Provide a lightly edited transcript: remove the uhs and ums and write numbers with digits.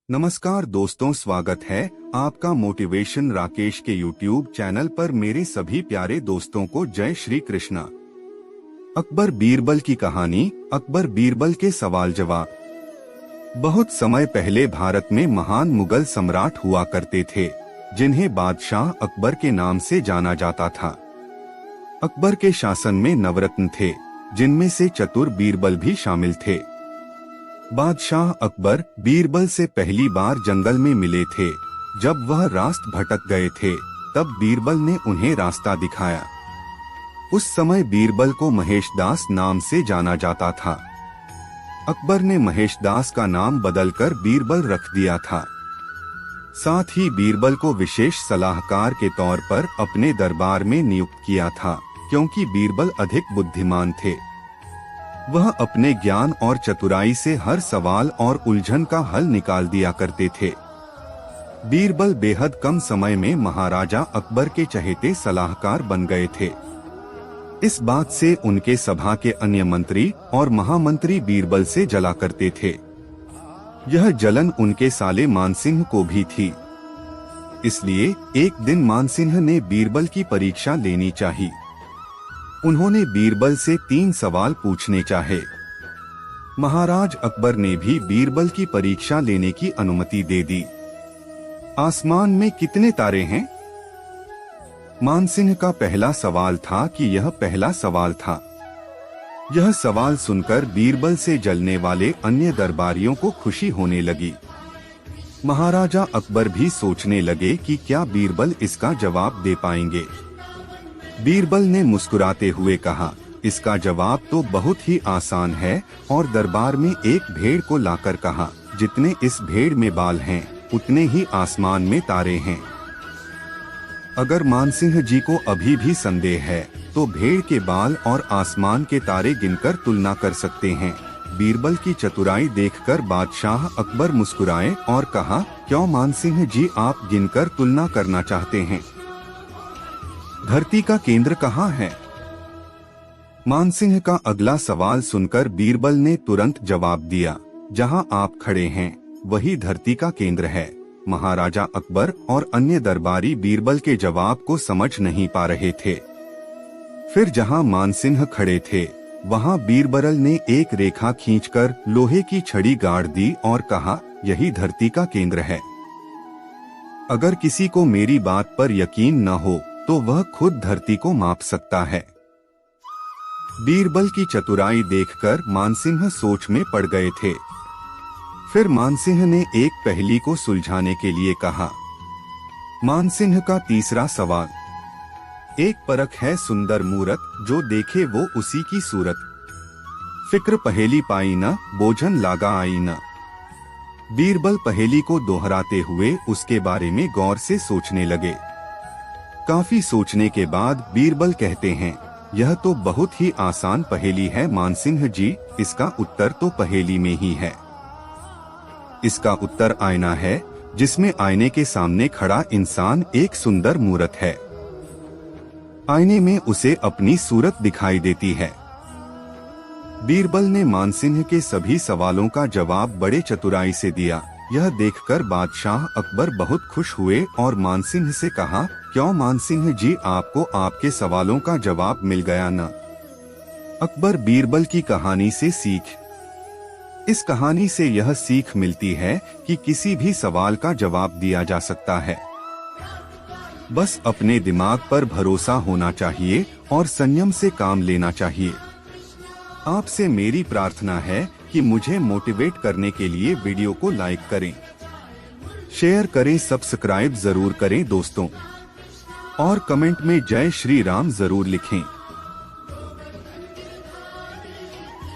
नमस्कार दोस्तों, स्वागत है आपका मोटिवेशन राकेश के YouTube चैनल पर। मेरे सभी प्यारे दोस्तों को जय श्री कृष्णा। अकबर बीरबल की कहानी। अकबर बीरबल के सवाल जवाब। बहुत समय पहले भारत में महान मुगल सम्राट हुआ करते थे, जिन्हें बादशाह अकबर के नाम से जाना जाता था। अकबर के शासन में नवरत्न थे, जिनमें से चतुर बीरबल भी शामिल थे। बादशाह अकबर बीरबल से पहली बार जंगल में मिले थे। जब वह रास्ते भटक गए थे, तब बीरबल ने उन्हें रास्ता दिखाया। उस समय बीरबल को महेशदास नाम से जाना जाता था। अकबर ने महेशदास का नाम बदलकर बीरबल रख दिया था। साथ ही बीरबल को विशेष सलाहकार के तौर पर अपने दरबार में नियुक्त किया था, क्योंकि बीरबल अधिक बुद्धिमान थे। वह अपने ज्ञान और चतुराई से हर सवाल और उलझन का हल निकाल दिया करते थे। बीरबल बेहद कम समय में महाराजा अकबर के चहेते सलाहकार बन गए थे। इस बात से उनके सभा के अन्य मंत्री और महामंत्री बीरबल से जला करते थे। यह जलन उनके साले मानसिंह को भी थी। इसलिए एक दिन मानसिंह ने बीरबल की परीक्षा लेनी चाहिए। उन्होंने बीरबल से 3 सवाल पूछने चाहे। महाराज अकबर ने भी बीरबल की परीक्षा लेने की अनुमति दे दी। आसमान में कितने तारे हैं? मानसिंह का पहला सवाल था कि यह पहला सवाल था। यह सवाल सुनकर बीरबल से जलने वाले अन्य दरबारियों को खुशी होने लगी। महाराजा अकबर भी सोचने लगे कि क्या बीरबल इसका जवाब दे पाएंगे। बीरबल ने मुस्कुराते हुए कहा, इसका जवाब तो बहुत ही आसान है। और दरबार में एक भेड़ को लाकर कहा, जितने इस भेड़ में बाल हैं, उतने ही आसमान में तारे हैं। अगर मानसिंह जी को अभी भी संदेह है, तो भेड़ के बाल और आसमान के तारे गिनकर तुलना कर सकते हैं। बीरबल की चतुराई देखकर बादशाह अकबर मुस्कुराए और कहा, क्यों मानसिंह जी, आप गिनकर तुलना करना चाहते हैं? धरती का केंद्र कहाँ है? मानसिंह का अगला सवाल सुनकर बीरबल ने तुरंत जवाब दिया, जहाँ आप खड़े हैं वही धरती का केंद्र है। महाराजा अकबर और अन्य दरबारी बीरबल के जवाब को समझ नहीं पा रहे थे। फिर जहाँ मानसिंह खड़े थे, वहाँ बीरबल ने एक रेखा खींचकर लोहे की छड़ी गाड़ दी और कहा, यही धरती का केंद्र है। अगर किसी को मेरी बात पर यकीन न हो, तो वह खुद धरती को माप सकता है। बीरबल की चतुराई देखकर मानसिंह सोच में पड़ गए थे। फिर मानसिंह ने एक पहेली को सुलझाने के लिए कहा। मानसिंह का तीसरा सवाल। एक परख है सुंदर मूरत, जो देखे वो उसी की सूरत। फिक्र पहेली पाई न, बोझन लागा आई न। बीरबल पहेली को दोहराते हुए उसके बारे में गौर से सोचने लगे। काफी सोचने के बाद बीरबल कहते हैं, यह तो बहुत ही आसान पहेली है मानसिंह जी, इसका उत्तर तो पहेली में ही है। इसका उत्तर आईना है, जिसमें आईने के सामने खड़ा इंसान एक सुंदर मूरत है। आईने में उसे अपनी सूरत दिखाई देती है। बीरबल ने मानसिंह के सभी सवालों का जवाब बड़े चतुराई से दिया। यह देखकर बादशाह अकबर बहुत खुश हुए और मानसिंह से कहा, क्यों मानसिंह जी, आपको आपके सवालों का जवाब मिल गया न? अकबर बीरबल की कहानी से सीख। इस कहानी से यह सीख मिलती है कि किसी भी सवाल का जवाब दिया जा सकता है। बस अपने दिमाग पर भरोसा होना चाहिए और संयम से काम लेना चाहिए। आपसे मेरी प्रार्थना है कि मुझे मोटिवेट करने के लिए वीडियो को लाइक करें, शेयर करें, सब्सक्राइब जरूर करें दोस्तों, और कमेंट में जय श्री राम जरूर लिखें।